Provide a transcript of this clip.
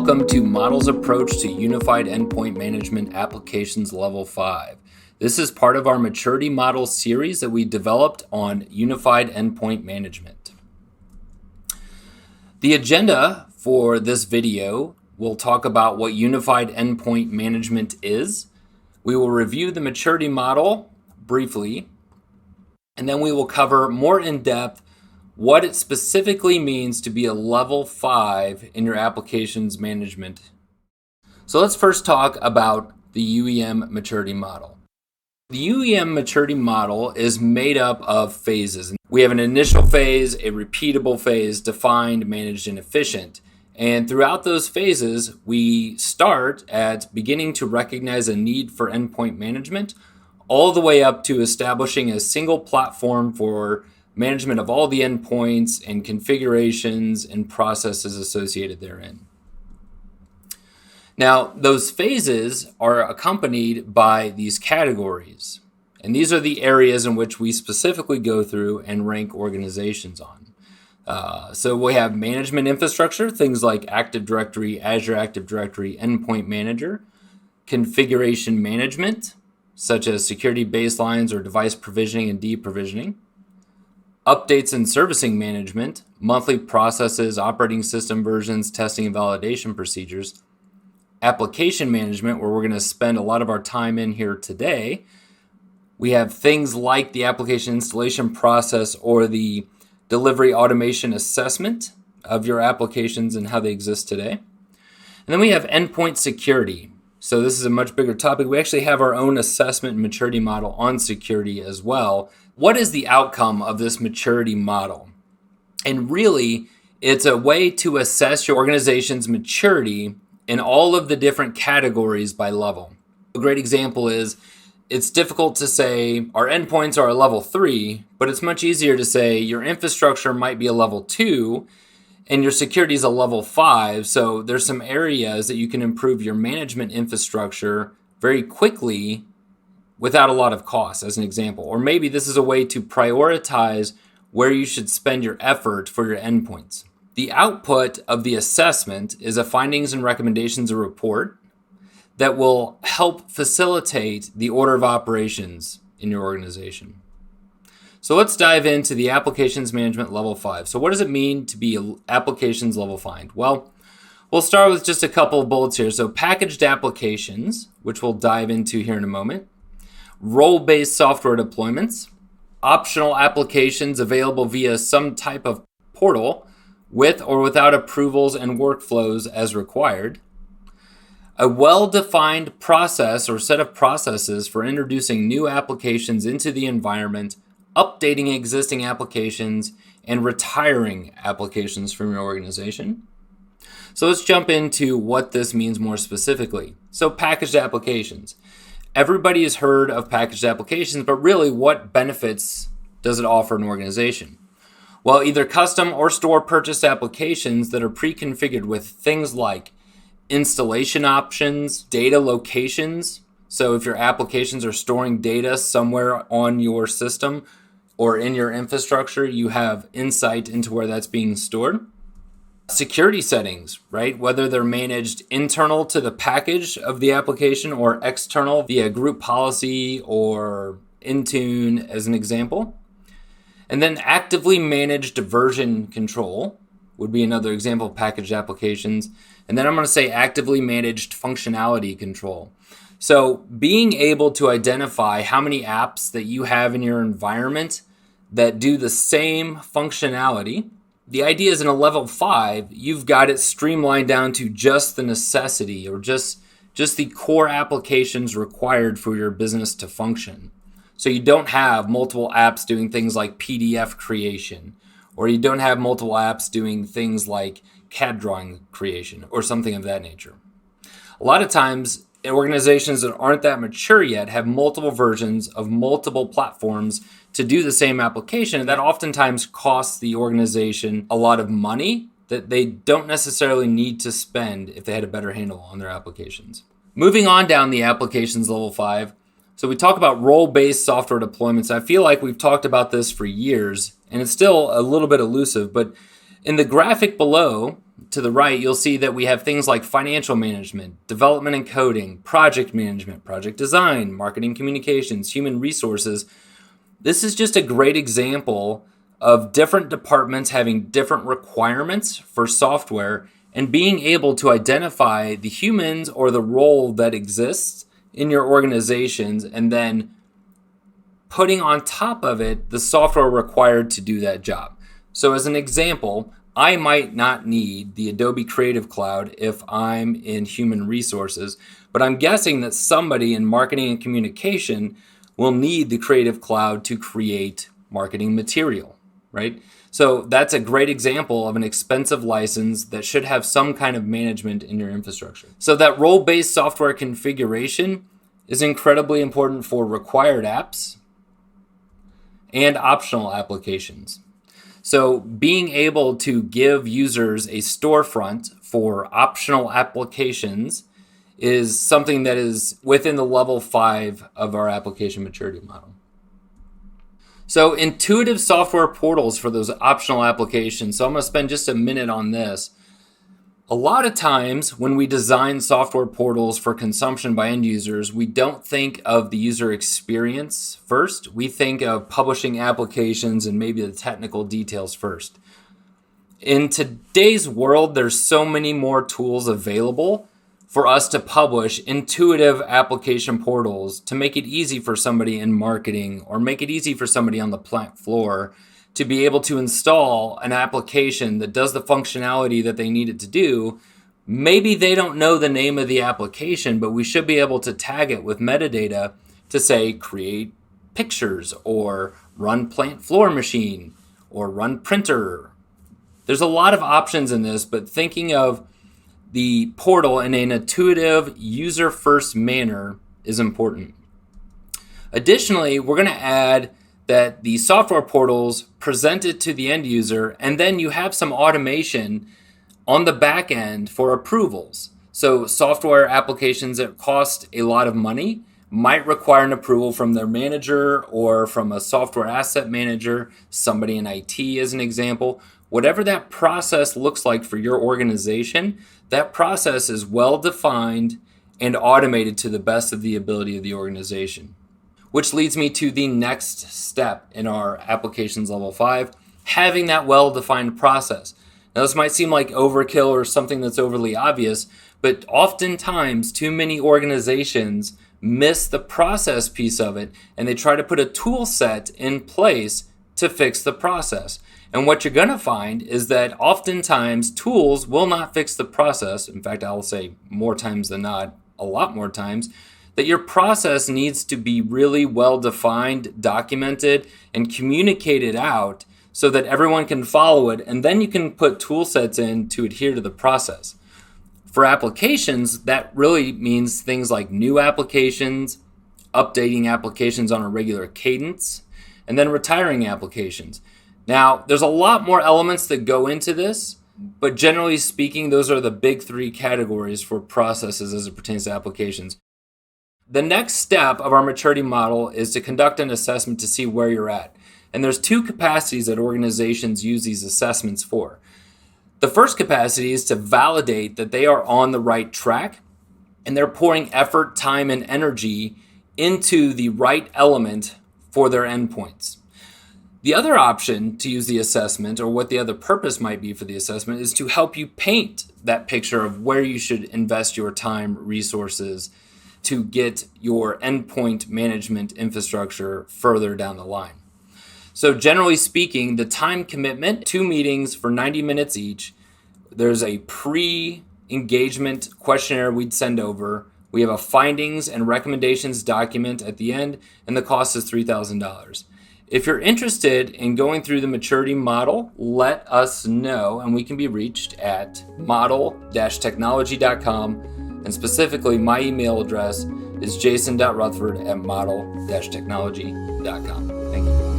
Welcome to Model's Approach to Unified Endpoint Management Applications Level 5. This is part of our Maturity Model series that we developed on Unified Endpoint Management. The agenda for this video will talk about what Unified Endpoint Management is. We will review the Maturity Model briefly, and then we will cover more in depth what it specifically means to be a level 5 in your applications management. So let's first talk about the UEM maturity model. The UEM maturity model is made up of phases. We have an initial phase, a repeatable phase, defined, managed, and efficient. And throughout those phases, we start at beginning to recognize a need for endpoint management, all the way up to establishing a single platform for management of all the endpoints and configurations and processes associated therein. Now, those phases are accompanied by these categories, and these are the areas in which we specifically go through and rank organizations on. So we have management infrastructure, things like Active Directory, Azure Active Directory, Endpoint Manager, configuration management, such as security baselines or device provisioning and deprovisioning, updates and servicing management, monthly processes, operating system versions, testing and validation procedures, application management, where we're going to spend a lot of our time in here today. We have things like the application installation process or the delivery automation assessment of your applications and how they exist today. And then we have endpoint security. So this is a much bigger topic. We actually have our own assessment and maturity model on security as well. What is the outcome of this maturity model? And really, it's a way to assess your organization's maturity in all of the different categories by level. A great example is, it's difficult to say our endpoints are a level 3, but it's much easier to say your infrastructure might be a level 2 and your security is a level 5. So there's some areas that you can improve your management infrastructure very quickly without a lot of cost, as an example. Or maybe this is a way to prioritize where you should spend your effort for your endpoints. The output of the assessment is a findings and recommendations report that will help facilitate the order of operations in your organization. So let's dive into the applications management level 5. So what does it mean to be applications level 5? Well, we'll start with just a couple of bullets here. So packaged applications, which we'll dive into here in a moment. Role-based software deployments, optional applications available via some type of portal with or without approvals and workflows as required, a well-defined process or set of processes for introducing new applications into the environment, updating existing applications, and retiring applications from your organization. So let's jump into what this means more specifically. So packaged applications. Everybody has heard of packaged applications, but really what benefits does it offer an organization? Well, either custom or store purchased applications that are pre-configured with things like installation options, data locations. So if your applications are storing data somewhere on your system or in your infrastructure, you have insight into where that's being stored. Security settings, right? Whether they're managed internal to the package of the application or external via group policy or Intune as an example. And then actively managed version control would be another example of packaged applications. And then I'm going to say actively managed functionality control. So being able to identify how many apps that you have in your environment that do the same functionality. The idea is in a level 5, you've got it streamlined down to just the necessity or just the core applications required for your business to function. So you don't have multiple apps doing things like PDF creation, or you don't have multiple apps doing things like CAD drawing creation or something of that nature. A lot of times, organizations that aren't that mature yet have multiple versions of multiple platforms to do the same application, and that oftentimes costs the organization a lot of money that they don't necessarily need to spend if they had a better handle on their applications. Moving on down the applications level 5, so we talk about role-based software deployments. I feel like we've talked about this for years, and it's still a little bit elusive, but in the graphic below, to the right, you'll see that we have things like financial management, development and coding, project management, project design, marketing communications, human resources. This is just a great example of different departments having different requirements for software and being able to identify the humans or the role that exists in your organizations and then putting on top of it the software required to do that job. So as an example, I might not need the Adobe Creative Cloud if I'm in human resources, but I'm guessing that somebody in marketing and communication will need the Creative Cloud to create marketing material, right? So that's a great example of an expensive license that should have some kind of management in your infrastructure. So that role-based software configuration is incredibly important for required apps and optional applications. So being able to give users a storefront for optional applications is something that is within the level 5 of our application maturity model. So intuitive software portals for those optional applications. So I'm going to spend just a minute on this. A lot of times when we design software portals for consumption by end users, we don't think of the user experience first. We think of publishing applications and maybe the technical details first. In today's world, there's so many more tools available for us to publish intuitive application portals to make it easy for somebody in marketing or make it easy for somebody on the plant floor to be able to install an application that does the functionality that they need it to do. Maybe they don't know the name of the application, but we should be able to tag it with metadata to say create pictures or run plant floor machine or run printer. There's a lot of options in this, but thinking of the portal in an intuitive, user-first manner is important. Additionally, we're going to add that the software portals present it to the end user, and then you have some automation on the back end for approvals. So software applications that cost a lot of money might require an approval from their manager or from a software asset manager, somebody in IT as an example. Whatever that process looks like for your organization, that process is well defined and automated to the best of the ability of the organization. Which leads me to the next step in our applications level 5, having that well-defined process. Now this might seem like overkill or something that's overly obvious, but oftentimes too many organizations miss the process piece of it and they try to put a tool set in place to fix the process. And what you're going to find is that oftentimes tools will not fix the process. In fact, I'll say more times than not, a lot more times, that your process needs to be really well defined, documented, and communicated out so that everyone can follow it. And then you can put tool sets in to adhere to the process. For applications, that really means things like new applications, updating applications on a regular cadence, and then retiring applications. Now, there's a lot more elements that go into this, but generally speaking, those are the big 3 categories for processes as it pertains to applications. The next step of our maturity model is to conduct an assessment to see where you're at. And there's 2 capacities that organizations use these assessments for. The first capacity is to validate that they are on the right track and they're pouring effort, time, and energy into the right element for their endpoints. The other option to use the assessment, or what the other purpose might be for the assessment, is to help you paint that picture of where you should invest your time, resources, to get your endpoint management infrastructure further down the line. So generally speaking, the time commitment, 2 meetings for 90 minutes each. There's a pre-engagement questionnaire we'd send over. We have a findings and recommendations document at the end, and the cost is $3,000. If you're interested in going through the maturity model, let us know, and we can be reached at model-technology.com, and specifically my email address is jason.rutherford@model-technology.com. Thank you.